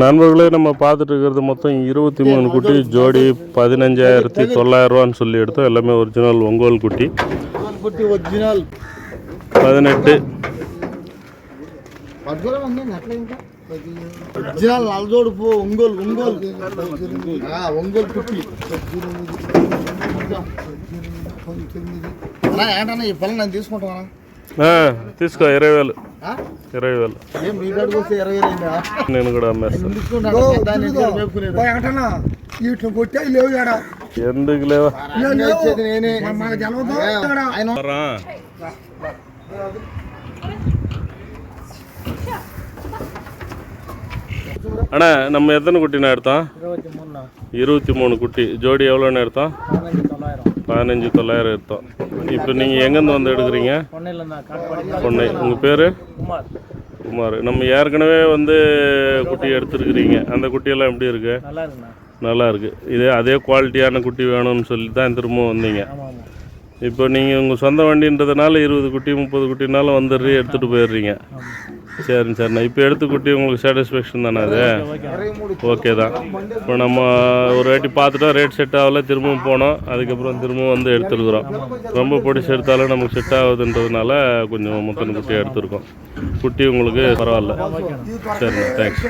நண்பர்களே, நம்ம பார்த்துட்டு இருக்கிறது மொத்தம் 23 குட்டி, ஜோடி 15,900 சொல்லி எடுத்தோம். எல்லாமே ஒரிஜினல் ஒங்கோல் குட்டி. 18 ఒరిజినల్ నల్జోడు పో ఒంగోలు ఒంగోలు ఒంగోలు కుట్టి ఏంటన్నా ఈ పిల్లలు నేను తీసుకుంటానా? తీసుకో 20,000. 20,000 ఏం మీ కాడికి వస్తే 20,000 నేను కూడా అమ్మేస్తాను. ఎందుకు లేవా నేనే அண்ணா, நம்ம எத்தனை குட்டினா எடுத்தோம்? 23 குட்டி. ஜோடி எவ்வளோன்னு எடுத்தோம்? 15,900 எடுத்தோம். இப்போ நீங்கள் எங்கேருந்து வந்து எடுக்கிறீங்க? பொன்னை. உங்கள் பேர்? குமார். நம்ம ஏற்கனவே வந்து குட்டி எடுத்துருக்குறீங்க. அந்த குட்டியெல்லாம் எப்படி இருக்கு? நல்லா இருக்குது. இதே அதே குவாலிட்டியான குட்டி வேணும்னு சொல்லி தான் திரும்பவும் வந்தீங்க. இப்போ நீங்கள் உங்கள் சொந்த வண்டின்றதுனால 20 குட்டி 30 குட்டினாலும் வந்துடுறீ, எடுத்துகிட்டு போயிடுறீங்க. சரிங்க சரிண்ணா. இப்போ எடுத்து குட்டி உங்களுக்கு சாட்டிஸ்ஃபேக்ஷன் தானே? அது ஓகே தான். இப்போ நம்ம ஒரு வாட்டி பார்த்துட்டோம், ரேட் செட் ஆகலை, திரும்பவும் போனோம். அதுக்கப்புறம் திரும்பவும் வந்து எடுத்துருக்குறோம். ரொம்ப பிடிச்சி எடுத்தாலும் நமக்கு செட் ஆகுதுன்றதுனால கொஞ்சம் முத்தனை குட்டியாக எடுத்துருக்கோம். குட்டி உங்களுக்கு பரவாயில்ல. சரிண்ணா, தேங்க்ஸ்.